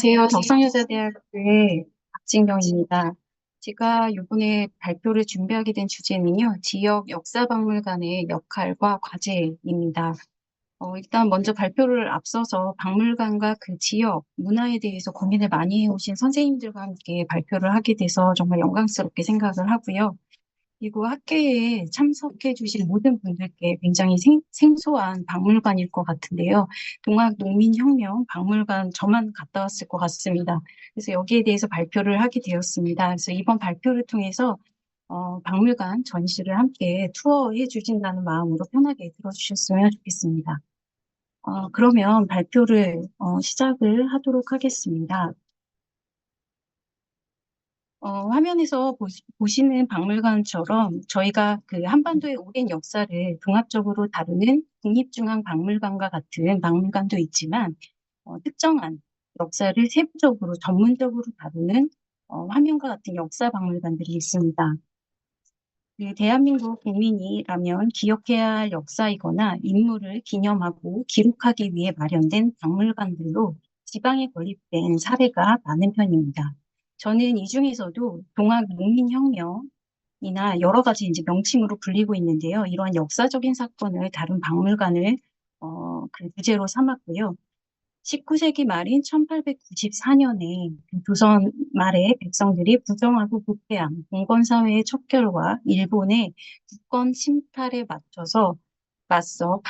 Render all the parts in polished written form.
안녕하세요. 덕성여자대학교의 박진경입니다. 제가 이번에 발표를 준비하게 된 주제는요, 지역 역사박물관의 역할과 과제입니다. 일단 먼저 발표를 앞서서 박물관과 그 지역 문화에 대해서 고민을 많이 해오신 선생님들과 함께 발표를 하게 돼서 정말 영광스럽게 생각을 하고요. 그리고 학회에 참석해 주신 모든 분들께 굉장히 생소한 박물관일 것 같은데요. 동학농민혁명 박물관 저만 갔다 왔을 것 같습니다. 그래서 여기에 대해서 발표를 하게 되었습니다. 그래서 이번 발표를 통해서 박물관 전시를 함께 투어해 주신다는 마음으로 편하게 들어주셨으면 좋겠습니다. 그러면 발표를 시작을 하도록 하겠습니다. 화면에서 보시는 박물관처럼 저희가 그 한반도의 오랜 역사를 종합적으로 다루는 국립중앙박물관과 같은 박물관도 있지만 특정한 역사를 세부적으로 전문적으로 다루는 화면과 같은 역사 박물관들이 있습니다. 그 대한민국 국민이라면 기억해야 할 역사이거나 인물을 기념하고 기록하기 위해 마련된 박물관들로 지방에 건립된 사례가 많은 편입니다. 저는 이 중에서도 동학농민혁명이나 여러 가지 이제 명칭으로 불리고 있는데요. 이러한 역사적인 사건을 다룬 박물관을 그 주제로 삼았고요. 19세기 말인 1894년에 조선 말에 백성들이 부정하고 부패한 봉건사회의 척결과 일본의 국권 침탈에 맞서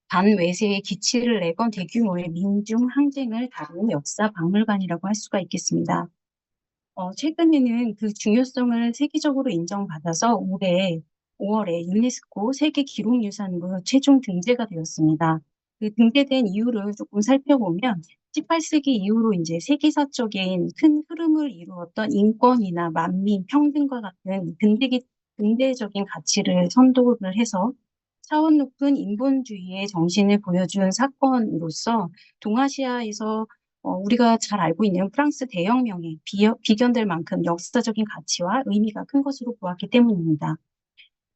반외세의 기치를 내건 대규모의 민중 항쟁을 다룬 역사 박물관이라고 할 수가 있겠습니다. 최근에는 그 중요성을 세계적으로 인정받아서 올해 5월에 유네스코 세계 기록유산으로 최종 등재가 되었습니다. 그 등재된 이유를 조금 살펴보면 18세기 이후로 이제 세계사적인 큰 흐름을 이루었던 인권이나 만민, 평등과 같은 근대적인 가치를 선도를 해서 차원 높은 인본주의의 정신을 보여준 사건으로서 동아시아에서 우리가 잘 알고 있는 프랑스 대혁명에 비견될 만큼 역사적인 가치와 의미가 큰 것으로 보았기 때문입니다.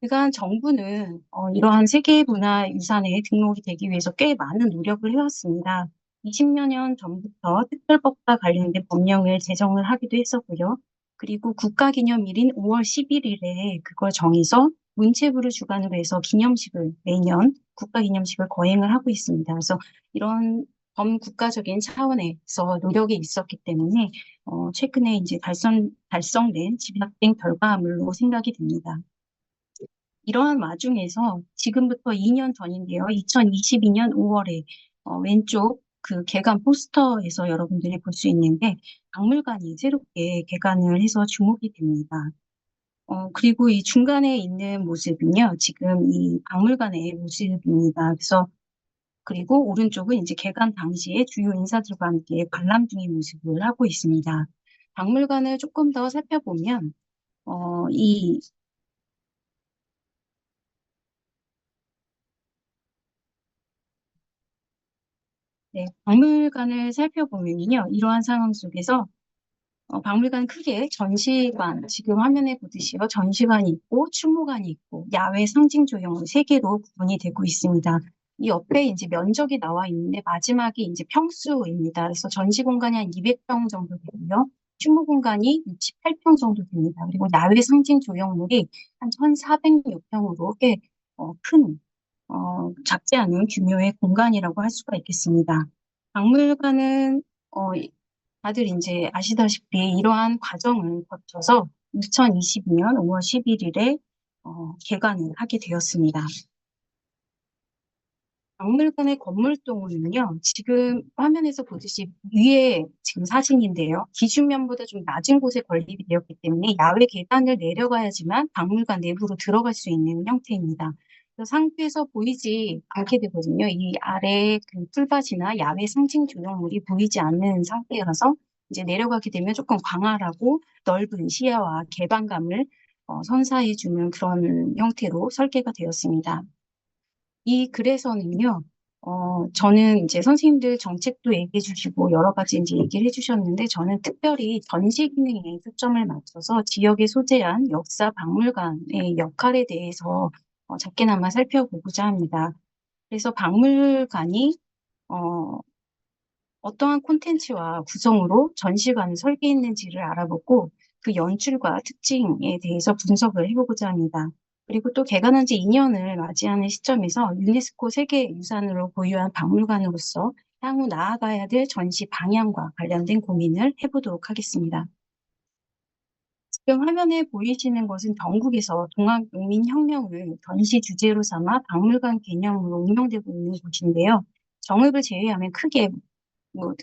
그간 정부는 이러한 세계문화유산에 등록이 되기 위해서 꽤 많은 노력을 해왔습니다. 20여 년 전부터 특별법과 관련된 법령을 제정을 하기도 했었고요. 그리고 국가기념일인 5월 11일에 그걸 정해서 문체부를 주관으로 해서 매년 국가기념식을 거행을 하고 있습니다. 그래서 이런 범국가적인 차원에서 노력이 있었기 때문에 최근에 이제 달성된 집약된 결과물로 생각이 됩니다. 이러한 와중에서 지금부터 2년 전인데요. 2022년 5월에 왼쪽 그 개관 포스터에서 여러분들이 볼 수 있는데 박물관이 새롭게 개관을 해서 주목이 됩니다. 그리고 이 중간에 있는 모습은요. 지금 이 박물관의 모습입니다. 그리고 오른쪽은 이제 개관 당시에 주요 인사들과 함께 관람 중인 모습을 하고 있습니다. 박물관을 조금 더 살펴보면 이 네, 박물관을 살펴보면요. 이러한 상황 속에서 박물관 크게 전시관, 지금 화면에 보듯이요. 전시관이 있고, 추모관이 있고, 야외 상징 조형 세 개로 구분이 되고 있습니다. 이 옆에 이제 면적이 나와 있는데 마지막이 이제 평수입니다. 그래서 전시 공간이 한 200평 정도 되고요. 추모 공간이 68평 정도 됩니다. 그리고 야외 상징 조형물이 한 1,400여 평으로 꽤 큰, 작지 않은 규모의 공간이라고 할 수가 있겠습니다. 박물관은 다들 이제 아시다시피 이러한 과정을 거쳐서 2022년 5월 11일에 개관을 하게 되었습니다. 박물관의 건물동은요, 지금 화면에서 보듯이 위에 지금 사진인데요. 기준면보다 좀 낮은 곳에 건립이 되었기 때문에 야외 계단을 내려가야지만 박물관 내부로 들어갈 수 있는 형태입니다. 그래서 상부에서 보이지 않게 되거든요. 이 아래 그 풀밭이나 야외 상징 조형물이 보이지 않는 상태라서 이제 내려가게 되면 조금 광활하고 넓은 시야와 개방감을 선사해주는 그런 형태로 설계가 되었습니다. 이 글에서는요, 저는 이제 선생님들 정책도 얘기해 주시고 여러 가지 이제 얘기를 해 주셨는데 저는 특별히 전시 기능에 초점을 맞춰서 지역에 소재한 역사 박물관의 역할에 대해서 작게나마 살펴보고자 합니다. 그래서 박물관이 어, 어떠한 콘텐츠와 구성으로 전시관을 설계했는지를 알아보고 그 연출과 특징에 대해서 분석을 해보고자 합니다. 그리고 또 개관한 지 2년을 맞이하는 시점에서 유네스코 세계유산으로 보유한 박물관으로서 향후 나아가야 될 전시 방향과 관련된 고민을 해보도록 하겠습니다. 지금 화면에 보이시는 것은 전국에서 동학농민혁명을 전시 주제로 삼아 박물관 개념으로 운영되고 있는 곳인데요. 정읍을 제외하면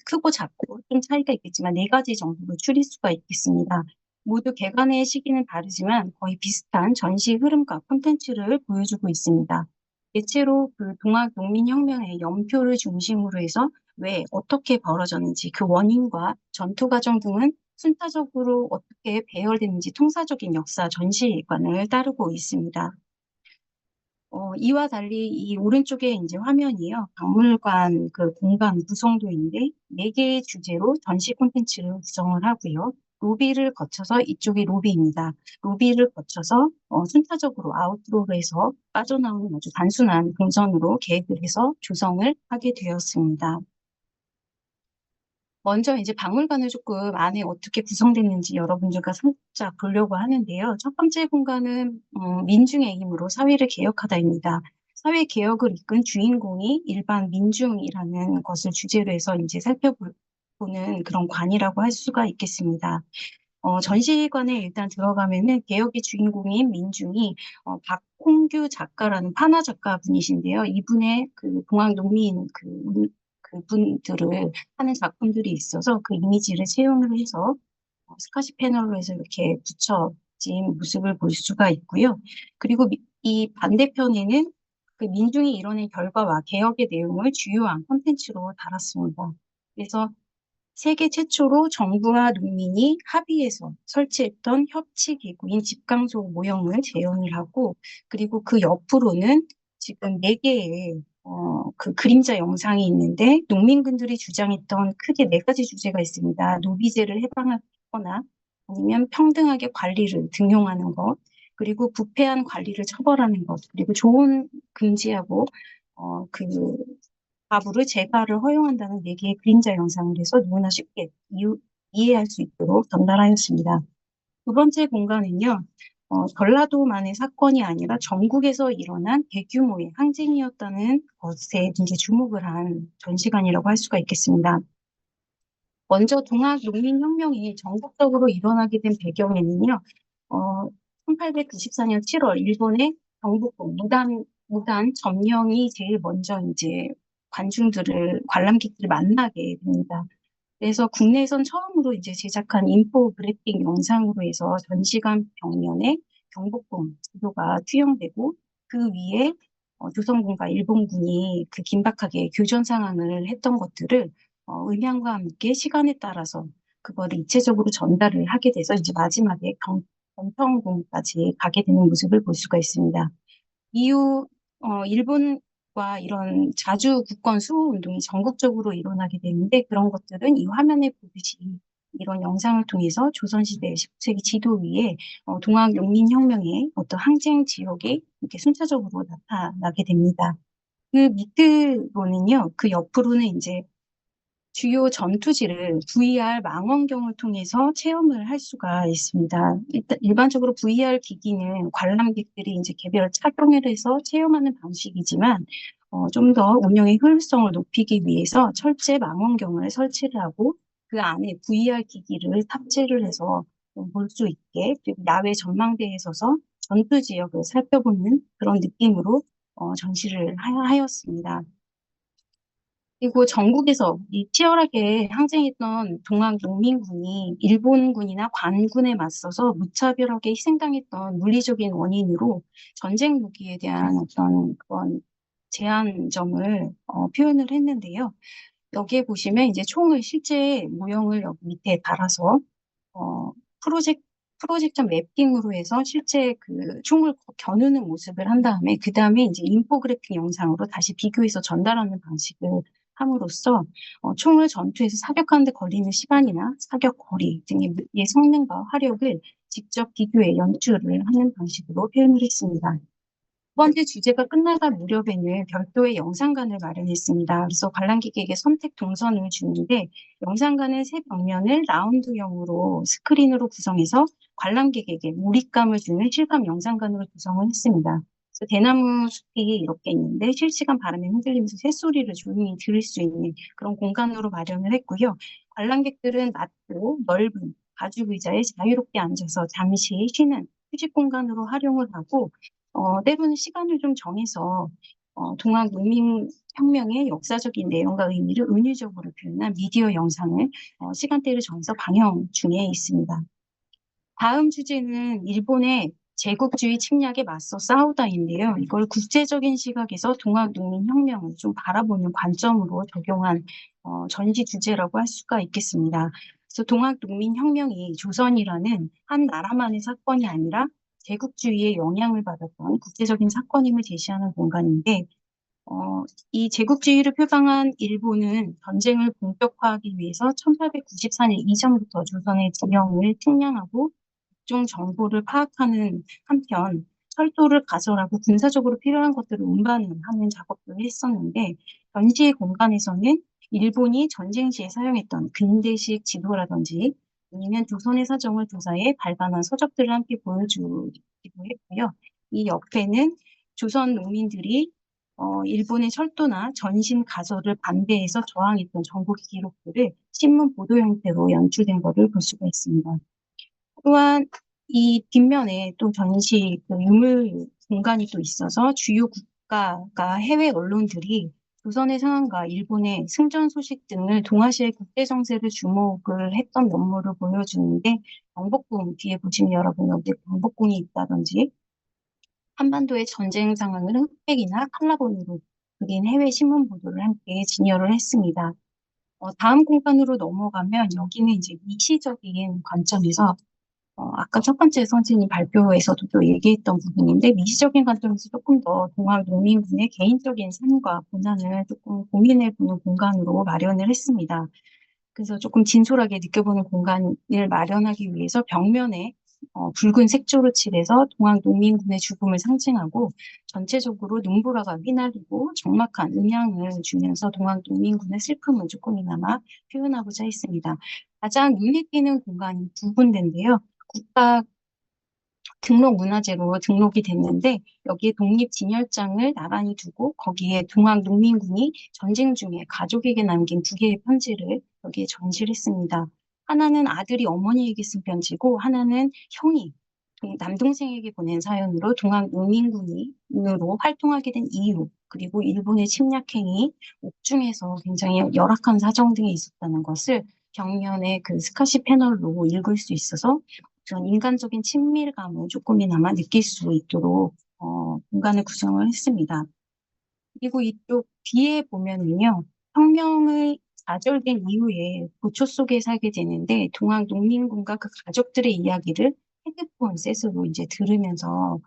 크고 작고 좀 차이가 있겠지만 네 가지 정도로 추릴 수가 있겠습니다. 모두 개관의 시기는 다르지만 거의 비슷한 전시 흐름과 콘텐츠를 보여주고 있습니다. 대체로 그 동학농민혁명의 연표를 중심으로 해서 왜 어떻게 벌어졌는지 그 원인과 전투 과정 등은 순차적으로 어떻게 배열됐는지 통사적인 역사 전시관을 따르고 있습니다. 이와 달리 이 오른쪽에 이제 화면이요. 박물관 그 공간 구성도인데 네 개의 주제로 전시 콘텐츠를 구성을 하고요. 로비를 거쳐서 이쪽이 로비입니다. 로비를 거쳐서 순차적으로 아웃도어로 해서 빠져나오는 아주 단순한 동선으로 계획을 해서 조성을 하게 되었습니다. 먼저 이제 박물관을 조금 안에 어떻게 구성됐는지 여러분들과 살짝 보려고 하는데요. 첫 번째 공간은 민중의 힘으로 사회를 개혁하다입니다. 사회 개혁을 이끈 주인공이 일반 민중이라는 것을 주제로 해서 이제 살펴보는 그런 관이라고 할 수가 있겠습니다. 전시관에 일단 들어가면은 개혁의 주인공인 민중이 박홍규 작가라는 판화 작가분이신데요. 이분의 그 동학농민 그분들을 하는 작품들이 있어서 그 이미지를 채용을 해서 스카시 패널로 해서 이렇게 붙여진 모습을 볼 수가 있고요. 그리고 이 반대편에는 그 민중이 이뤄낸 결과와 개혁의 내용을 주요한 콘텐츠로 달았습니다. 그래서 세계 최초로 정부와 농민이 합의해서 설치했던 협치기구인 집강소 모형을 재현을 하고, 그리고 그 옆으로는 지금 네 개의 그 그림자 영상이 있는데, 농민군들이 주장했던 크게 네 가지 주제가 있습니다. 노비제를 해방하거나 아니면 평등하게 관리를 등용하는 것, 그리고 부패한 관리를 처벌하는 것, 그리고 조언 금지하고 그 가부를 재가를 허용한다는 네 개의 그림자 영상을 해서 누구나 쉽게 이해할 수 있도록 전달하였습니다. 두 번째 공간은요, 전라도만의 사건이 아니라 전국에서 일어난 대규모의 항쟁이었다는 것에 이제 주목을 한 전시관이라고 할 수가 있겠습니다. 먼저 동학농민혁명이 전국적으로 일어나게 된 배경에는요, 1894년 7월 일본의 경복궁 무단 점령이 제일 먼저 이제 관람객들을 만나게 됩니다. 그래서 국내에선 처음으로 이제 제작한 인포그래픽 영상으로 해서 전시관 벽면에 경복궁 지도가 투영되고 그 위에 조선군과 일본군이 그 긴박하게 교전 상황을 했던 것들을 음향과 함께 시간에 따라서 그거를 입체적으로 전달을 하게 돼서 이제 마지막에 경평궁까지 가게 되는 모습을 볼 수가 있습니다. 이후 일본과 이런 자주 국권 수호 운동이 전국적으로 일어나게 되는데 그런 것들은 이 화면에 보듯이 이런 영상을 통해서 조선시대 19세기 지도 위에 동학농민혁명의 어떤 항쟁 지역에 이렇게 순차적으로 나타나게 됩니다. 그 밑으로는요, 그 옆으로는 이제 주요 전투지를 VR 망원경을 통해서 체험을 할 수가 있습니다. 일반적으로 VR 기기는 관람객들이 이제 개별 착용을 해서 체험하는 방식이지만, 좀 더 운영의 효율성을 높이기 위해서 철제 망원경을 설치를 하고 그 안에 VR 기기를 탑재를 해서 볼 수 있게, 그리고 야외 전망대에 서서 전투 지역을 살펴보는 그런 느낌으로 전시를 하였습니다. 그리고 전국에서 이 치열하게 항쟁했던 동학 농민군이 일본군이나 관군에 맞서서 무차별하게 희생당했던 물리적인 원인으로 전쟁 무기에 대한 어떤 그런 제한점을 표현을 했는데요. 여기에 보시면 이제 총을 실제 모형을 여기 밑에 달아서 어, 프로젝 프로젝터 매핑으로 해서 실제 그 총을 겨누는 모습을 한 다음에 그 다음에 이제 인포그래픽 영상으로 다시 비교해서 전달하는 방식을 함으로써 총을 전투에서 사격하는 데 걸리는 시간이나 사격 거리 등의 성능과 화력을 직접 비교해 연출을 하는 방식으로 표현을 했습니다. 두 번째 주제가 끝나갈 무렵에는 별도의 영상관을 마련했습니다. 그래서 관람객에게 선택 동선을 주는데 영상관은 세 벽면을 라운드형으로 스크린으로 구성해서 관람객에게 몰입감을 주는 실감 영상관으로 구성을 했습니다. 그래서 대나무 숲이 이렇게 있는데 실시간 바람에 흔들리면서 새소리를 조용히 들을 수 있는 그런 공간으로 마련을 했고요. 관람객들은 낮고 넓은 가죽 의자에 자유롭게 앉아서 잠시 쉬는 휴식 공간으로 활용을 하고 때로는 시간을 좀 정해서 동학 문민혁명의 역사적인 내용과 의미를 은유적으로 표현한 미디어 영상을 시간대를 정해서 방영 중에 있습니다. 다음 주제는 일본의 제국주의 침략에 맞서 싸우다인데요. 이걸 국제적인 시각에서 동학농민혁명을 좀 바라보는 관점으로 적용한 전시 주제라고 할 수가 있겠습니다. 그래서 동학농민혁명이 조선이라는 한 나라만의 사건이 아니라 제국주의의 영향을 받았던 국제적인 사건임을 제시하는 공간인데 이 제국주의를 표방한 일본은 전쟁을 본격화하기 위해서 1894년 이전부터 조선의 지형을 측량하고 각종 정보를 파악하는 한편 철도를 가설하고 군사적으로 필요한 것들을 운반하는 작업들을 했었는데 전시의 공간에서는 일본이 전쟁 시에 사용했던 근대식 지도라든지 아니면 조선의 사정을 조사해 발간한 서적들을 함께 보여주기도 했고요. 이 옆에는 조선 농민들이 일본의 철도나 전신 가설을 반대해서 저항했던 정보 기록들을 신문 보도 형태로 연출된 것을 볼 수가 있습니다. 또한 이 뒷면에 또 전시 그 유물 공간이 또 있어서 주요 국가가 해외 언론들이 조선의 상황과 일본의 승전 소식 등을 동아시아의 국제 정세를 주목을 했던 면모를 보여주는데 경복궁 뒤에 보시면 여러분 여기 경복궁이 있다든지 한반도의 전쟁 상황을 흑백이나 칼라본으로 그린 해외 신문 보도를 함께 진열을 했습니다. 다음 공간으로 넘어가면 여기는 이제 미시적인 관점에서 아까 첫 번째 선생님 발표에서도 또 얘기했던 부분인데 미시적인 관점에서 조금 더 동학 농민군의 개인적인 삶과 고난을 조금 고민해보는 공간으로 마련을 했습니다. 그래서 조금 진솔하게 느껴보는 공간을 마련하기 위해서 벽면에 붉은 색조를 칠해서 동학 농민군의 죽음을 상징하고 전체적으로 눈보라가 휘날리고 적막한 음향을 주면서 동학 농민군의 슬픔을 조금이나마 표현하고자 했습니다. 가장 눈에 띄는 공간이 두 군데인데요. 국가 등록 문화재로 등록이 됐는데 여기에 독립진열장을 나란히 두고 거기에 동학 농민군이 전쟁 중에 가족에게 남긴 두 개의 편지를 여기에 전시를 했습니다. 하나는 아들이 어머니에게 쓴 편지고 하나는 형이 남동생에게 보낸 사연으로 동학 농민군으로 활동하게 된 이유 그리고 일본의 침략행위, 옥중에서 굉장히 열악한 사정 등이 있었다는 것을 벽면에 그 스카시 패널로 읽을 수 있어서 그런 인간적인 친밀감을 조금이나마 느낄 수 있도록 공간을 구성을 했습니다. 그리고 이쪽 뒤에 보면은요, 혁명을 좌절된 이후에 고초 속에 살게 되는데 동학 농민군과 그 가족들의 이야기를 헤드폰 셋으로 이제 들으면서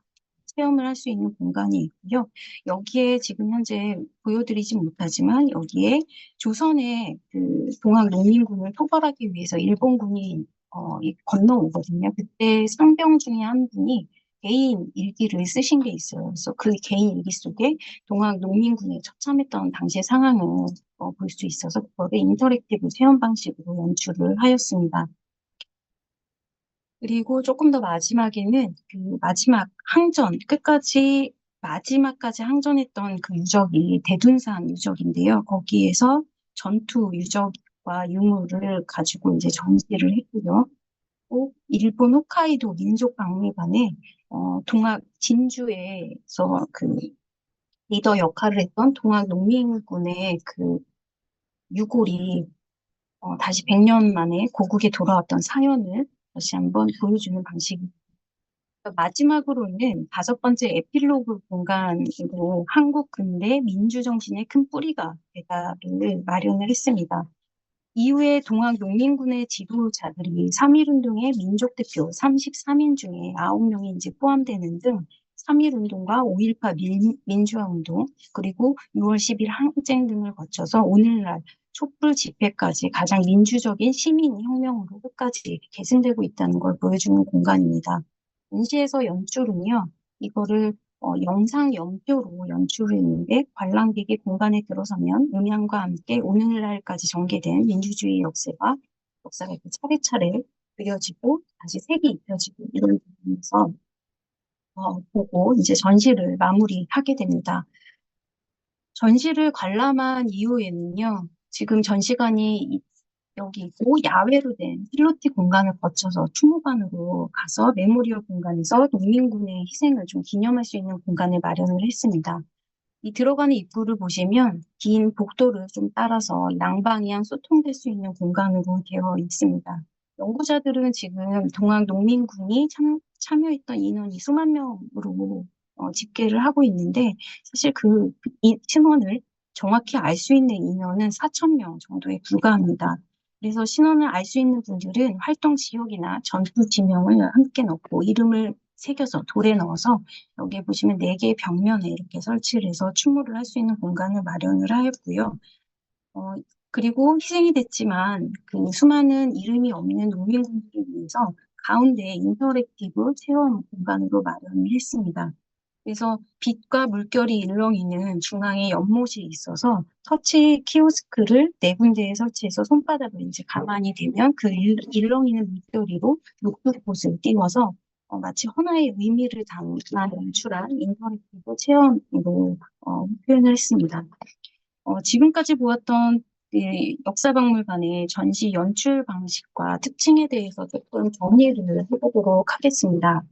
체험을 할 수 있는 공간이 있고요. 여기에 지금 현재 보여드리지 못하지만 여기에 조선의 그 동학 농민군을 토벌하기 위해서 일본군이 건너오거든요. 그때 상병 중에 한 분이 개인 일기를 쓰신 게 있어요. 그래서 그 개인 일기 속에 동학 농민군에 처참했던 당시의 상황을 볼 수 있어서 그거를 인터랙티브 체험 방식으로 연출을 하였습니다. 그리고 조금 더 마지막에는 그 마지막 항전, 끝까지 마지막까지 항전했던 그 유적이 대둔산 유적인데요. 거기에서 전투 유적과 유물을 가지고 이제 전시를 했고요. 또 일본 홋카이도 민족박물관에 동학 진주에서 그 리더 역할을 했던 동학 농민군의 그 유골이 다시 100년 만에 고국에 돌아왔던 사연을 다시 한번 보여주는 방식입니다. 마지막으로는 다섯 번째 에필로그 공간으로 한국 근대 민주정신의 큰 뿌리가 되다를 마련을 했습니다. 이후에 동학 농민군의 지도자들이 3.1운동의 민족대표 33인 중에 9명이 이제 포함되는 등 3.1운동과 5.18 민주화운동 그리고 6월 10일 항쟁 등을 거쳐서 오늘날 촛불 집회까지 가장 민주적인 시민혁명으로 끝까지 계승되고 있다는 걸 보여주는 공간입니다. 전시에서 연출은요, 이거를 영상 연표로 연출을 했는데 관람객이 공간에 들어서면 음향과 함께 오늘날까지 전개된 민주주의 역사가 이렇게 차례차례 그려지고 다시 색이 입혀지고 이런 부분에서 보고 이제 전시를 마무리하게 됩니다. 전시를 관람한 이후에는요, 지금 전시관이 여기 있고 야외로 된 필로티 공간을 거쳐서 추모관으로 가서 메모리얼 공간에서 농민군의 희생을 좀 기념할 수 있는 공간을 마련을 했습니다. 이 들어가는 입구를 보시면 긴 복도를 좀 따라서 양방향 소통될 수 있는 공간으로 되어 있습니다. 연구자들은 지금 동학 농민군이 참여했던 인원이 수만 명으로 집계를 하고 있는데 사실 이 신원을 정확히 알 수 있는 인원은 4천 명 정도에 불과합니다. 그래서 신원을 알 수 있는 분들은 활동 지역이나 전투 지명을 함께 넣고 이름을 새겨서 돌에 넣어서 여기에 보시면 네 개의 벽면에 이렇게 설치를 해서 추모를 할 수 있는 공간을 마련을 하였고요. 어, 그리고 희생이 됐지만 그 수많은 이름이 없는 농민군들을 위해서 가운데 인터랙티브 체험 공간으로 마련을 했습니다. 그래서 빛과 물결이 일렁이는 중앙에 연못이 있어서 터치 키오스크를 네 군데에 설치해서 손바닥을 이제 가만히 대면 그 일렁이는 물결이로 녹두꽃을 띄워서 마치 헌화의 의미를 담아 연출한 인터랙티브 체험으로 표현을 했습니다. 지금까지 보았던 그 역사박물관의 전시 연출 방식과 특징에 대해서 조금 정리를 해보도록 하겠습니다.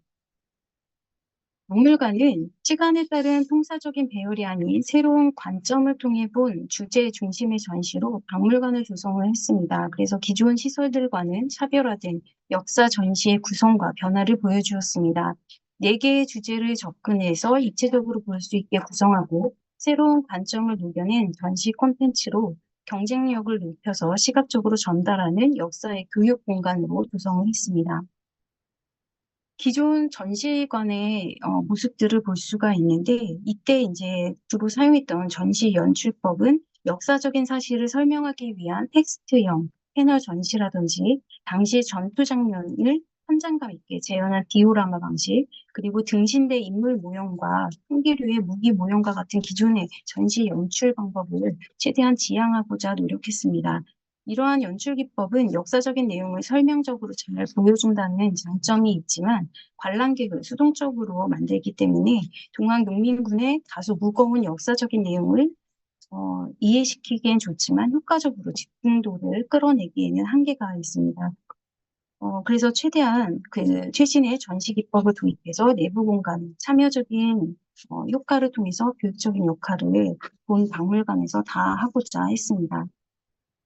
박물관은 시간에 따른 통사적인 배열이 아닌 새로운 관점을 통해 본 주제 중심의 전시로 박물관을 조성을 했습니다. 그래서 기존 시설들과는 차별화된 역사 전시의 구성과 변화를 보여주었습니다. 네 개의 주제를 접근해서 입체적으로 볼 수 있게 구성하고 새로운 관점을 녹여낸 전시 콘텐츠로 경쟁력을 높여서 시각적으로 전달하는 역사의 교육 공간으로 조성을 했습니다. 기존 전시관의 모습들을 볼 수가 있는데 이때 이제 주로 사용했던 전시 연출법은 역사적인 사실을 설명하기 위한 텍스트형 패널 전시라든지 당시 전투 장면을 현장감 있게 재현한 디오라마 방식, 그리고 등신대 인물 모형과 흉기류의 무기 모형과 같은 기존의 전시 연출 방법을 최대한 지향하고자 노력했습니다. 이러한 연출 기법은 역사적인 내용을 설명적으로 잘 보여준다는 장점이 있지만 관람객을 수동적으로 만들기 때문에 동학 농민군의 다소 무거운 역사적인 내용을 이해시키기엔 좋지만 효과적으로 집중도를 끌어내기에는 한계가 있습니다. 그래서 최대한 그 최신의 전시 기법을 도입해서 내부 공간, 참여적인 효과를 통해서 교육적인 역할을 본 박물관에서 다 하고자 했습니다.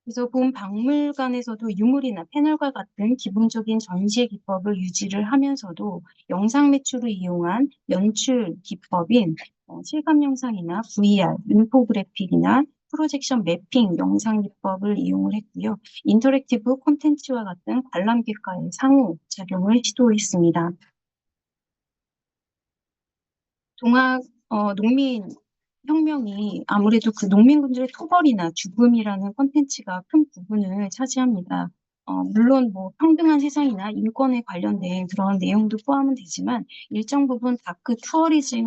그래서 본 박물관에서도 유물이나 패널과 같은 기본적인 전시 기법을 유지를 하면서도 영상 매출을 이용한 연출 기법인 실감 영상이나 VR, 인포그래픽이나 프로젝션 매핑 영상 기법을 이용을 했고요. 인터랙티브 콘텐츠와 같은 관람객과의 상호작용을 시도했습니다. 동학 농민 혁명이 아무래도 그 농민군들의 토벌이나 죽음이라는 콘텐츠가 큰 부분을 차지합니다. 물론 뭐 평등한 세상이나 인권에 관련된 그런 내용도 포함은 되지만 일정 부분 다크 투어리즘에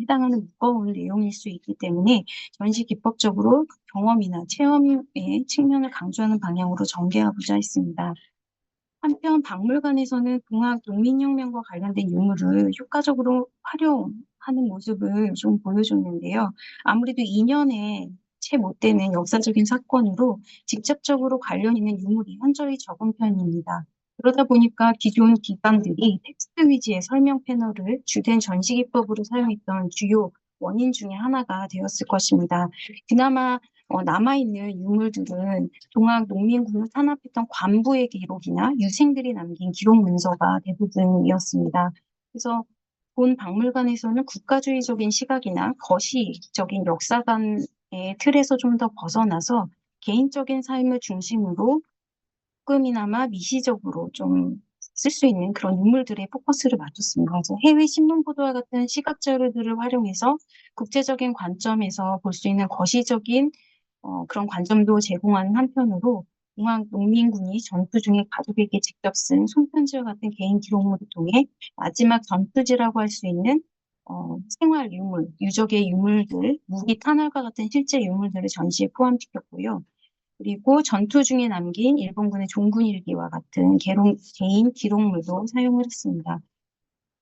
해당하는 무거운 내용일 수 있기 때문에 전시 기법적으로 경험이나 체험의 측면을 강조하는 방향으로 전개하고자 했습니다. 한편 박물관에서는 동학 농민혁명과 관련된 유물을 효과적으로 활용하는 모습을 좀 보여줬는데요. 아무래도 2년에 채 못 되는 역사적인 사건으로 직접적으로 관련 있는 유물이 현저히 적은 편입니다. 그러다 보니까 기존 기관들이 텍스트 위주의 설명 패널을 주된 전시 기법으로 사용했던 주요 원인 중에 하나가 되었을 것입니다. 그나마 남아있는 유물들은 동학 농민군을 탄압했던 관부의 기록이나 유생들이 남긴 기록 문서가 대부분이었습니다. 그래서 본 박물관에서는 국가주의적인 시각이나 거시적인 역사관의 틀에서 좀 더 벗어나서 개인적인 삶을 중심으로 조금이나마 미시적으로 좀 쓸 수 있는 그런 인물들의 포커스를 맞췄습니다. 그래서 해외 신문 보도와 같은 시각 자료들을 활용해서 국제적인 관점에서 볼 수 있는 거시적인 그런 관점도 제공하는 한편으로 공항 농민군이 전투 중에 가족에게 직접 쓴 손편지와 같은 개인 기록물을 통해 마지막 전투지라고 할 수 있는 생활 유물, 유적의 유물들, 무기 탄환과 같은 실제 유물들을 전시에 포함시켰고요. 그리고 전투 중에 남긴 일본군의 종군 일기와 같은 개인 기록물도 사용을 했습니다.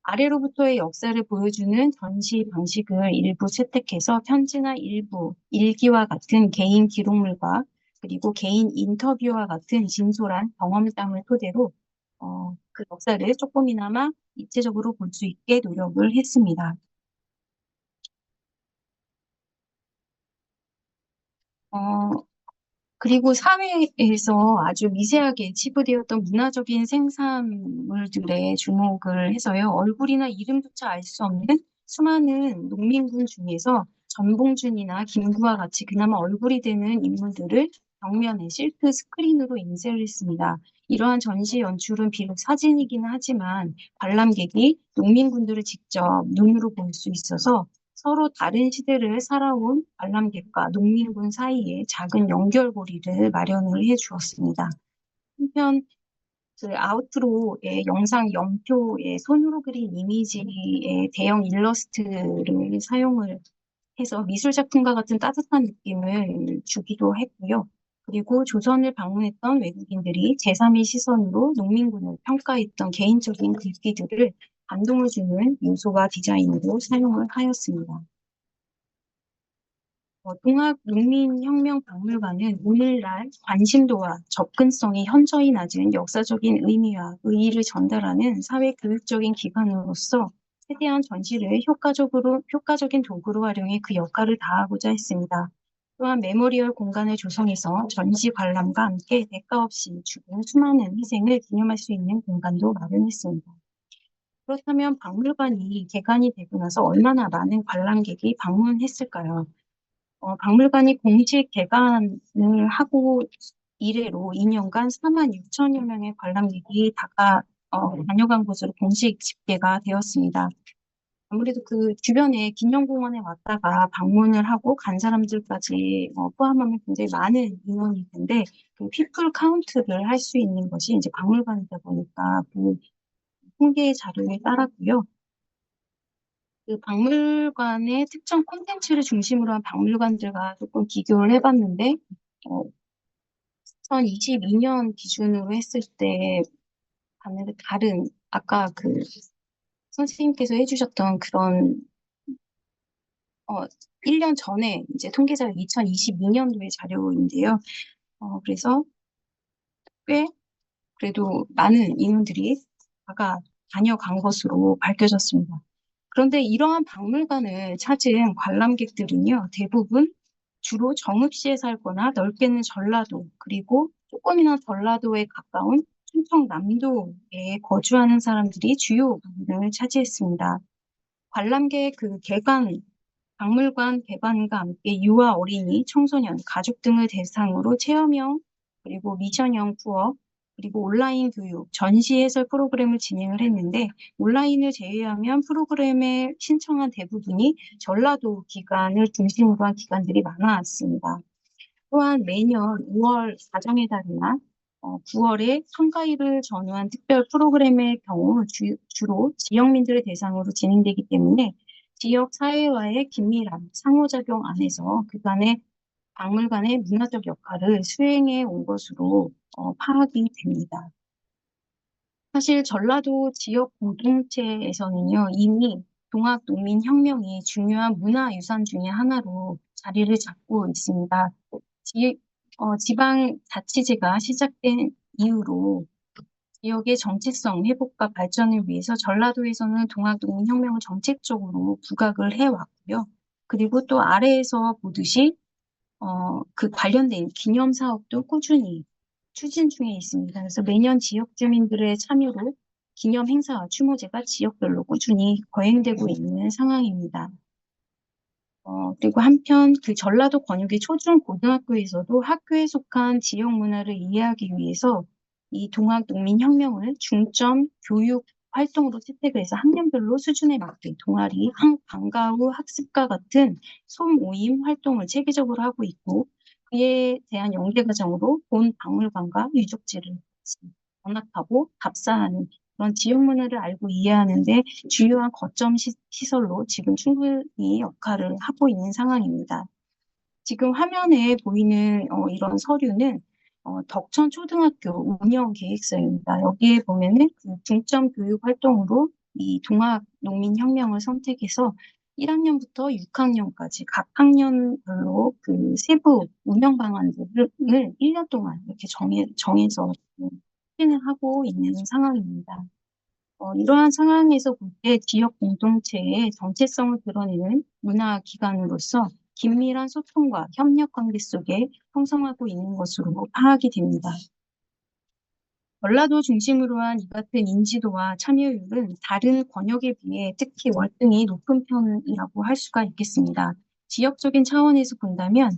아래로부터의 역사를 보여주는 전시 방식을 일부 채택해서 편지나 일부 일기와 같은 개인 기록물과 그리고 개인 인터뷰와 같은 진솔한 경험담을 토대로 그 역사를 조금이나마 입체적으로 볼 수 있게 노력을 했습니다. 어, 그리고 사회에서 아주 미세하게 치부되었던 문화적인 생산물들에 주목을 해서요. 얼굴이나 이름조차 알 수 없는 수많은 농민군 중에서 전봉준이나 김구와 같이 그나마 얼굴이 되는 인물들을 벽면에 실크 스크린으로 인쇄를 했습니다. 이러한 전시 연출은 비록 사진이긴 하지만 관람객이 농민군들을 직접 눈으로 볼 수 있어서 서로 다른 시대를 살아온 관람객과 농민군 사이에 작은 연결고리를 마련을 해 주었습니다. 한편 그 아우트로의 영상 연표에 손으로 그린 이미지의 대형 일러스트를 사용을 해서 미술 작품과 같은 따뜻한 느낌을 주기도 했고요. 그리고 조선을 방문했던 외국인들이 제3의 시선으로 농민군을 평가했던 개인적인 글귀들을 감동을 주는 요소와 디자인으로 사용을 하였습니다. 동학농민혁명박물관은 오늘날 관심도와 접근성이 현저히 낮은 역사적인 의미와 의의를 전달하는 사회교육적인 기관으로서 최대한 전시를 효과적인 도구로 활용해 그 역할을 다하고자 했습니다. 또한 메모리얼 공간을 조성해서 전시 관람과 함께 대가 없이 죽은 수많은 희생을 기념할 수 있는 공간도 마련했습니다. 그렇다면 박물관이 개관이 되고 나서 얼마나 많은 관람객이 방문했을까요? 박물관이 공식 개관을 하고 이래로 2년간 4만 6천여 명의 관람객이 다녀간 것으로 공식 집계가 되었습니다. 아무래도 그 주변에 기념공원에 왔다가 방문을 하고 간 사람들까지 포함하면 굉장히 많은 인원일 텐데 그 피플 카운트를 할 수 있는 것이 이제 박물관이다 보니까 그 통계 자료에 따랐고요. 그 박물관의 특정 콘텐츠를 중심으로 한 박물관들과 조금 비교를 해봤는데, 2022년 기준으로 했을 때 봤는데 아까 그 선생님께서 해주셨던 그런, 어, 1년 전에 이제 통계자료 2022년도의 자료인데요. 그래서 꽤 그래도 많은 인원들이 다녀간 것으로 밝혀졌습니다. 그런데 이러한 박물관을 찾은 관람객들은요, 대부분 주로 정읍시에 살거나 넓게는 전라도, 그리고 조금이나 전라도에 가까운 충청남도에 거주하는 사람들이 주요 부분을 차지했습니다. 관람객 박물관 개관과 함께 유아 어린이, 청소년, 가족 등을 대상으로 체험형, 그리고 미션형 투어, 그리고 온라인 교육, 전시 해설 프로그램을 진행을 했는데 온라인을 제외하면 프로그램에 신청한 대부분이 전라도 기관을 중심으로 한 기관들이 많았습니다. 또한 매년 5월 가정의 달이나 9월에 성가위를 전후한 특별 프로그램의 경우 주로 지역민들을 대상으로 진행되기 때문에 지역 사회와의 긴밀한 상호작용 안에서 그간의 박물관의 문화적 역할을 수행해 온 것으로 파악이 됩니다. 사실 전라도 지역 공동체에서는요, 이미 동학농민혁명이 중요한 문화유산 중의 하나로 자리를 잡고 있습니다. 지방자치제가 시작된 이후로 지역의 정체성 회복과 발전을 위해서 전라도에서는 동학농민혁명을 정책적으로 부각을 해왔고요. 그리고 또 아래에서 보듯이 그 관련된 기념 사업도 꾸준히 추진 중에 있습니다. 그래서 매년 지역 주민들의 참여로 기념 행사와 추모제가 지역별로 꾸준히 거행되고 있는 상황입니다. 그리고 한편 그 전라도 권역의 초중 고등학교에서도 학교에 속한 지역 문화를 이해하기 위해서 이 동학농민혁명을 중점 교육 활동으로 채택을 해서 학년별로 수준에 맞게 동아리, 방과 후 학습과 같은 소모임 활동을 체계적으로 하고 있고 그에 대한 연계 과정으로 본 박물관과 유적지를 연합하고 답사하는 그런 지역 문화를 알고 이해하는데 주요한 거점 시설로 지금 충분히 역할을 하고 있는 상황입니다. 지금 화면에 보이는 이런 서류는 덕천 초등학교 운영 계획서입니다. 여기에 보면은 그 중점 교육 활동으로 이 동학 농민혁명을 선택해서 1학년부터 6학년까지 각 학년별로 그 세부 운영 방안들을 1년 동안 이렇게 정해서 실행을 하고 있는 상황입니다. 이러한 상황에서 볼 때 지역 공동체의 정체성을 드러내는 문화 기관으로서 긴밀한 소통과 협력 관계 속에 형성하고 있는 것으로 파악이 됩니다. 전라도 중심으로 한 이 같은 인지도와 참여율은 다른 권역에 비해 특히 월등히 높은 편이라고 할 수가 있겠습니다. 지역적인 차원에서 본다면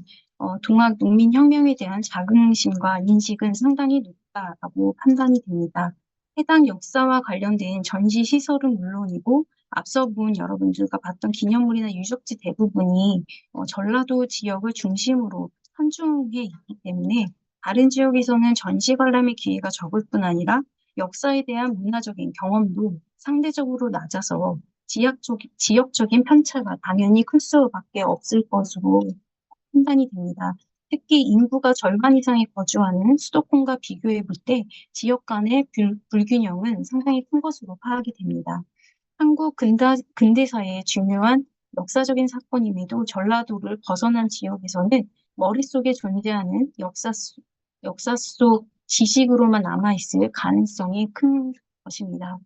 동학 농민혁명에 대한 자긍심과 인식은 상당히 높다라고 판단이 됩니다. 해당 역사와 관련된 전시 시설은 물론이고 앞서 본 여러분들과 봤던 기념물이나 유적지 대부분이 전라도 지역을 중심으로 산중해 있기 때문에 다른 지역에서는 전시 관람의 기회가 적을 뿐 아니라 역사에 대한 문화적인 경험도 상대적으로 낮아서 지역적인 편차가 당연히 클 수밖에 없을 것으로 판단이 됩니다. 특히 인구가 절반 이상이 거주하는 수도권과 비교해 볼 때 지역 간의 불균형은 상당히 큰 것으로 파악이 됩니다. 한국 근대사의 중요한 역사적인 사건임에도 전라도를 벗어난 지역에서는 머릿속에 존재하는 역사 속 지식으로만 남아있을 가능성이 큰 것입니다.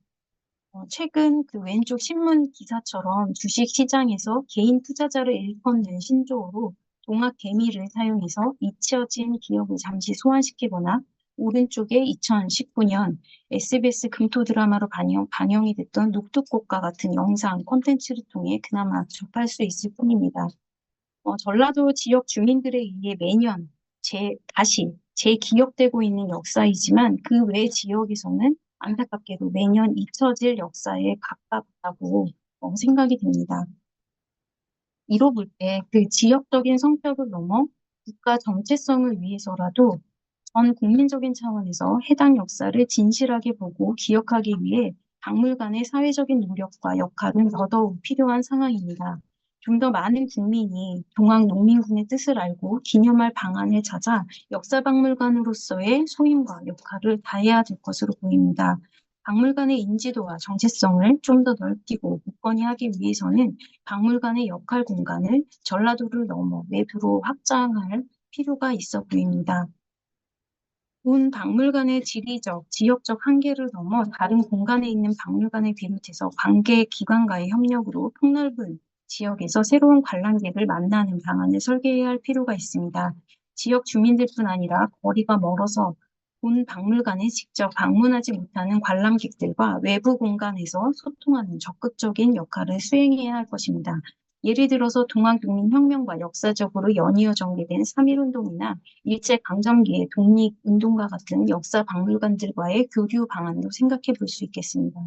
최근 그 왼쪽 신문 기사처럼 주식 시장에서 개인 투자자를 일컫는 신조어로 동학 개미를 사용해서 잊혀진 기억을 잠시 소환시키거나 오른쪽에 2019년 SBS 금토 드라마로 반영이 됐던 녹두꽃과 같은 영상 콘텐츠를 통해 그나마 접할 수 있을 뿐입니다. 전라도 지역 주민들에 의해 매년 다시 재기억되고 있는 역사이지만 그 외 지역에서는 안타깝게도 매년 잊혀질 역사에 가깝다고 생각이 됩니다. 이로 볼 때 그 지역적인 성격을 넘어 국가 정체성을 위해서라도 전 국민적인 차원에서 해당 역사를 진실하게 보고 기억하기 위해 박물관의 사회적인 노력과 역할은 더더욱 필요한 상황입니다. 좀 더 많은 국민이 동학농민군의 뜻을 알고 기념할 방안을 찾아 역사박물관으로서의 소임과 역할을 다해야 될 것으로 보입니다. 박물관의 인지도와 정체성을 좀 더 넓히고 굳건히 하기 위해서는 박물관의 역할 공간을 전라도를 넘어 외부로 확장할 필요가 있어 보입니다. 본 박물관의 지리적, 지역적 한계를 넘어 다른 공간에 있는 박물관을 비롯해서 관계 기관과의 협력으로 폭넓은 지역에서 새로운 관람객을 만나는 방안을 설계해야 할 필요가 있습니다. 지역 주민들뿐 아니라 거리가 멀어서 본 박물관에 직접 방문하지 못하는 관람객들과 외부 공간에서 소통하는 적극적인 역할을 수행해야 할 것입니다. 예를 들어서 동학농민혁명과 역사적으로 연이어 전개된 3.1운동이나 일제강점기의 독립운동과 같은 역사 박물관들과의 교류 방안도 생각해 볼 수 있겠습니다.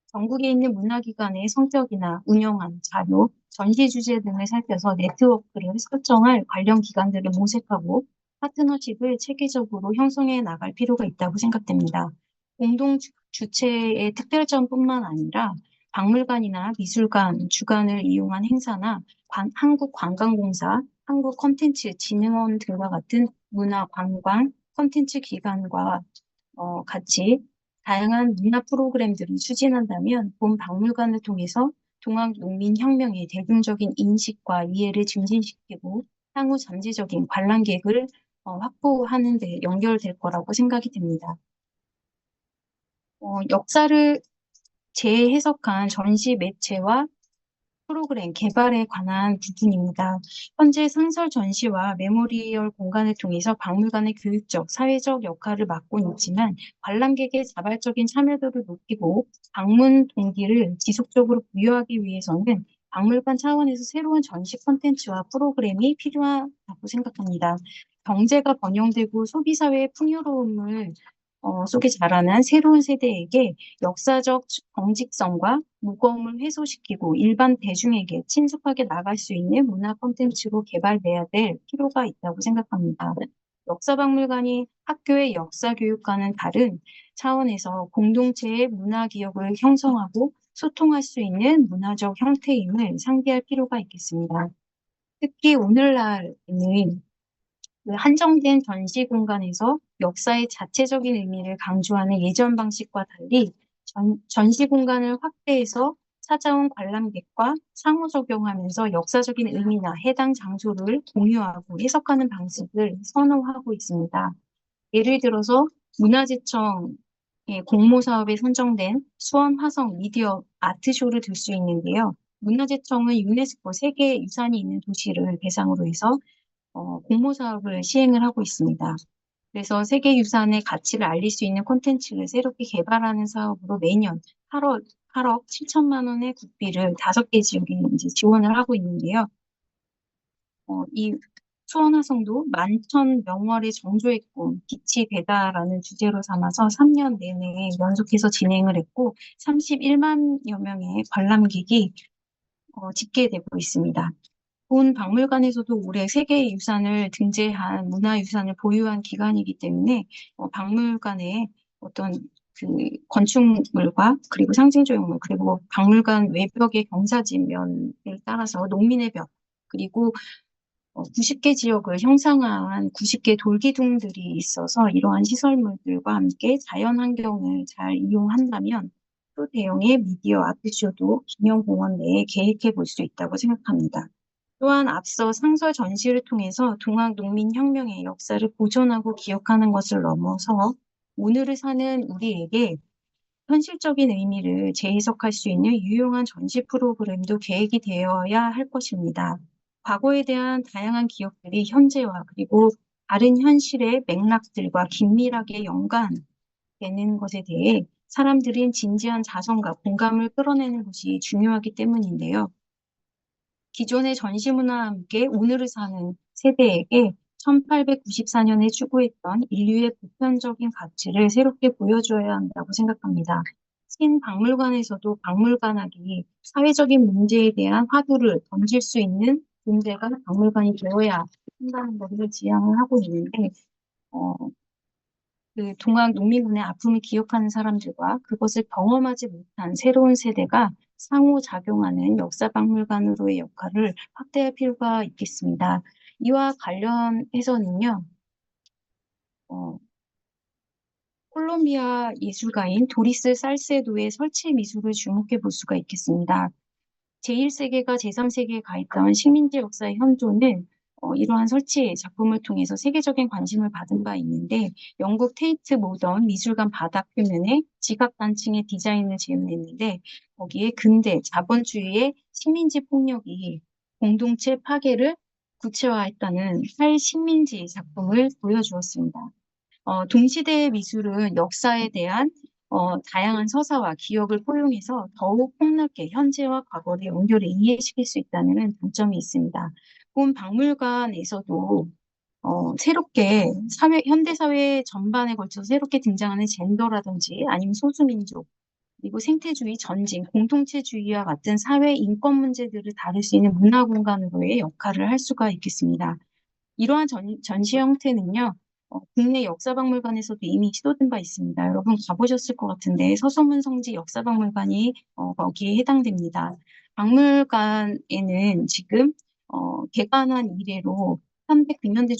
전국에 있는 문화기관의 성격이나 운영안, 자료, 전시 주제 등을 살펴서 네트워크를 설정할 관련 기관들을 모색하고 파트너십을 체계적으로 형성해 나갈 필요가 있다고 생각됩니다. 공동 주체의 특별전뿐만 아니라 박물관이나 미술관, 주관을 이용한 행사나 한국관광공사, 한국콘텐츠진흥원 등과 같은 문화, 관광, 콘텐츠 기관과 같이 다양한 문화 프로그램들을 추진한다면 본 박물관을 통해서 동학농민혁명의 대중적인 인식과 이해를 증진시키고 향후 잠재적인 관람객을 확보하는 데 연결될 거라고 생각이 됩니다. 역사를 재해석한 전시 매체와 프로그램 개발에 관한 부분입니다. 현재 상설 전시와 메모리얼 공간을 통해서 박물관의 교육적, 사회적 역할을 맡고 있지만 관람객의 자발적인 참여도를 높이고 방문 동기를 지속적으로 부여하기 위해서는 박물관 차원에서 새로운 전시 콘텐츠와 프로그램이 필요하다고 생각합니다. 경제가 번영되고 소비사회의 풍요로움을 속에 자라난 새로운 세대에게 역사적 정직성과 무거움을 해소시키고 일반 대중에게 친숙하게 나갈 수 있는 문화 콘텐츠로 개발돼야 될 필요가 있다고 생각합니다. 역사박물관이 학교의 역사교육과는 다른 차원에서 공동체의 문화기억을 형성하고 소통할 수 있는 문화적 형태임을 상기할 필요가 있겠습니다. 특히 오늘날에는 그 한정된 전시 공간에서 역사의 자체적인 의미를 강조하는 예전 방식과 달리 전시 공간을 확대해서 찾아온 관람객과 상호작용하면서 역사적인 의미나 해당 장소를 공유하고 해석하는 방식을 선호하고 있습니다. 예를 들어서 문화재청의 공모 사업에 선정된 수원 화성 미디어 아트쇼를 들 수 있는데요. 문화재청은 유네스코 세계 유산이 있는 도시를 대상으로 해서 공모 사업을 시행을 하고 있습니다. 그래서 세계유산의 가치를 알릴 수 있는 콘텐츠를 새롭게 개발하는 사업으로 매년 8억 7천만 원의 국비를 5개 지역에 이제 지원을 하고 있는데요. 이 수원화성도 만천 명월의 정조의 꿈, 빛이 되다라는 주제로 삼아서 3년 내내 연속해서 진행을 했고 31만여 명의 관람객이 집계되고 있습니다. 본 박물관에서도 올해 세계유산을 등재한 문화유산을 보유한 기관이기 때문에 박물관의 어떤 그 건축물과 그리고 상징조형물 그리고 박물관 외벽의 경사진면을 따라서 농민의 벽 그리고 90개 지역을 형상화한 90개 돌기둥들이 있어서 이러한 시설물들과 함께 자연 환경을 잘 이용한다면 또 대형의 미디어 아트쇼도 기념공원 내에 계획해 볼 수 있다고 생각합니다. 또한 앞서 상설 전시를 통해서 동학농민혁명의 역사를 보존하고 기억하는 것을 넘어서 오늘을 사는 우리에게 현실적인 의미를 재해석할 수 있는 유용한 전시 프로그램도 계획이 되어야 할 것입니다. 과거에 대한 다양한 기억들이 현재와 그리고 다른 현실의 맥락들과 긴밀하게 연관되는 것에 대해 사람들은 진지한 자성과 공감을 끌어내는 것이 중요하기 때문인데요. 기존의 전시문화와 함께 오늘을 사는 세대에게 1894년에 추구했던 인류의 보편적인 가치를 새롭게 보여줘야 한다고 생각합니다. 신박물관에서도 박물관학이 사회적인 문제에 대한 화두를 던질 수 있는 존재가 박물관이 되어야 한다는 것을 지향을 하고 있는데, 어, 그 동학 농민군의 아픔을 기억하는 사람들과 그것을 경험하지 못한 새로운 세대가 상호작용하는 역사박물관으로의 역할을 확대할 필요가 있겠습니다. 이와 관련해서는요, 어, 콜롬비아 예술가인 도리스 살세도의 설치 미술을 주목해 볼 수가 있겠습니다. 제1세계가 제3세계에 가했던 식민지 역사의 현존은 이러한 설치 작품을 통해서 세계적인 관심을 받은 바 있는데 영국 테이트 모던 미술관 바닥 표면에 지각단층의 디자인을 재현했는데 거기에 근대 자본주의의 식민지 폭력이 공동체 파괴를 구체화했다는 탈식민지 작품을 보여주었습니다. 동시대의 미술은 역사에 대한 다양한 서사와 기억을 포용해서 더욱 폭넓게 현재와 과거를 연결해 이해시킬 수 있다는 장점이 있습니다. 본 박물관에서도 새롭게 현대사회 전반에 걸쳐서 새롭게 등장하는 젠더라든지 아니면 소수민족, 그리고 생태주의, 전진, 공동체주의와 같은 사회 인권 문제들을 다룰 수 있는 문화공간으로의 역할을 할 수가 있겠습니다. 이러한 전시 형태는요, 국내 역사박물관에서도 이미 시도된 바 있습니다. 여러분 가보셨을 것 같은데 서소문 성지 역사박물관이 거기에 해당됩니다. 박물관에는 지금 개관한 이래로 현대 근현대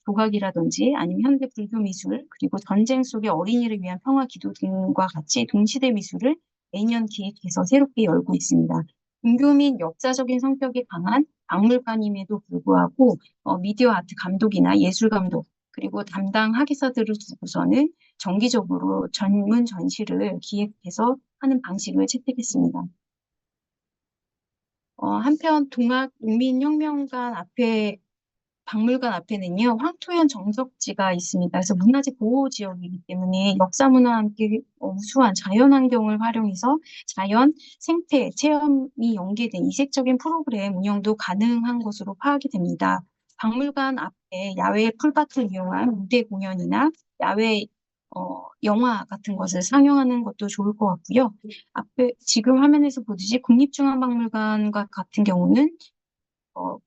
조각이라든지 아니면 현대 불교 미술 그리고 전쟁 속의 어린이를 위한 평화 기도 등과 같이 동시대 미술을 매년 기획해서 새롭게 열고 있습니다. 종교 및 역사적인 성격이 강한 박물관임에도 불구하고 미디어 아트 감독이나 예술 감독 그리고 담당 학예사들을 두고서는 정기적으로 전문 전시를 기획해서 하는 방식을 채택했습니다. 한편 동학농민혁명관 앞에 박물관 앞에는요, 황토현 정석지가 있습니다. 그래서 문화재 보호 지역이기 때문에 역사문화와 함께 우수한 자연환경을 활용해서 자연, 생태, 체험이 연계된 이색적인 프로그램 운영도 가능한 것으로 파악이 됩니다. 박물관 앞에 야외 풀밭을 이용한 무대 공연이나 야외 영화 같은 것을 상영하는 것도 좋을 것 같고요. 앞에 지금 화면에서 보듯이 국립중앙박물관 같은 경우는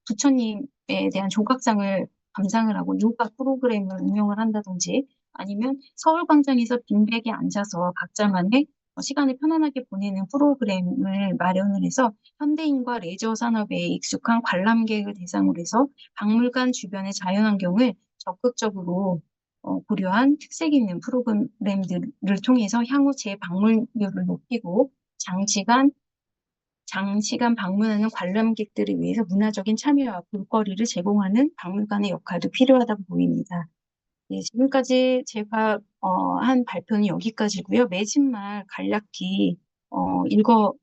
부처님에 대한 조각상을 감상을 하고 요가 프로그램을 운영을 한다든지 아니면 서울광장에서 빈백에 앉아서 각자만의 시간을 편안하게 보내는 프로그램을 마련을 해서 현대인과 레저 산업에 익숙한 관람객을 대상으로 해서 박물관 주변의 자연환경을 적극적으로 고려한 특색 있는 프로그램들을 통해서 향후 재방문율을 높이고 장시간 방문하는 관람객들을 위해서 문화적인 참여와 볼거리를 제공하는 박물관의 역할도 필요하다고 보입니다. 네, 지금까지 제가 한 발표는 여기까지고요. 매진말 간략히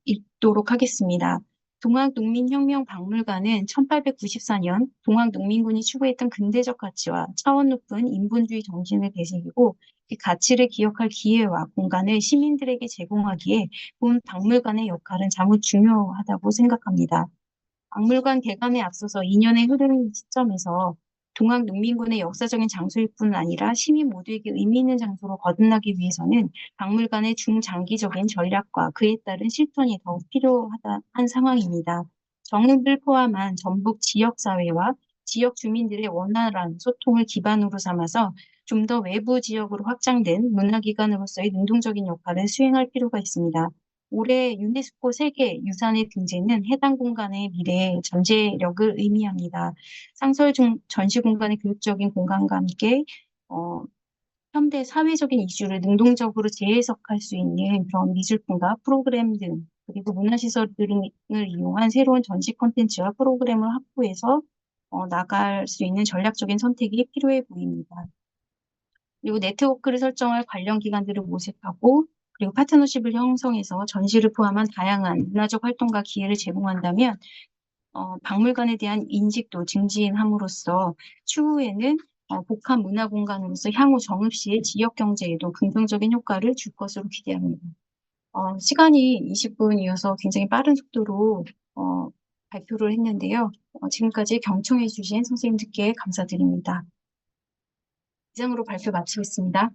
읽도록 하겠습니다. 동학농민혁명박물관은 1894년 동학농민군이 추구했던 근대적 가치와 차원 높은 인본주의 정신을 되새기고 그 가치를 기억할 기회와 공간을 시민들에게 제공하기에 본 박물관의 역할은 자무 중요하다고 생각합니다. 박물관 개관에 앞서서 2년의 흐르는 시점에서 동학농민군의 역사적인 장소일 뿐 아니라 시민 모두에게 의미 있는 장소로 거듭나기 위해서는 박물관의 중장기적인 전략과 그에 따른 실천이 더욱 필요한 상황입니다. 정읍을 포함한 전북 지역사회와 지역 주민들의 원활한 소통을 기반으로 삼아서 좀 더 외부 지역으로 확장된 문화기관으로서의 능동적인 역할을 수행할 필요가 있습니다. 올해 유네스코 세계 유산의 등재는 해당 공간의 미래의 전제력을 의미합니다. 전시 공간의 교육적인 공간과 함께 어, 현대 사회적인 이슈를 능동적으로 재해석할 수 있는 그런 미술품과 프로그램 등 그리고 문화시설 등을 이용한 새로운 전시 콘텐츠와 프로그램을 확보해서 나갈 수 있는 전략적인 선택이 필요해 보입니다. 그리고 네트워크를 설정할 관련 기관들을 모색하고 그리고 파트너십을 형성해서 전시를 포함한 다양한 문화적 활동과 기회를 제공한다면 박물관에 대한 인식도 증진함으로써 추후에는 복합 문화 공간으로서 향후 정읍 시의 지역 경제에도 긍정적인 효과를 줄 것으로 기대합니다. 시간이 20분이어서 굉장히 빠른 속도로 발표를 했는데요. 지금까지 경청해 주신 선생님들께 감사드립니다. 이상으로 발표 마치겠습니다.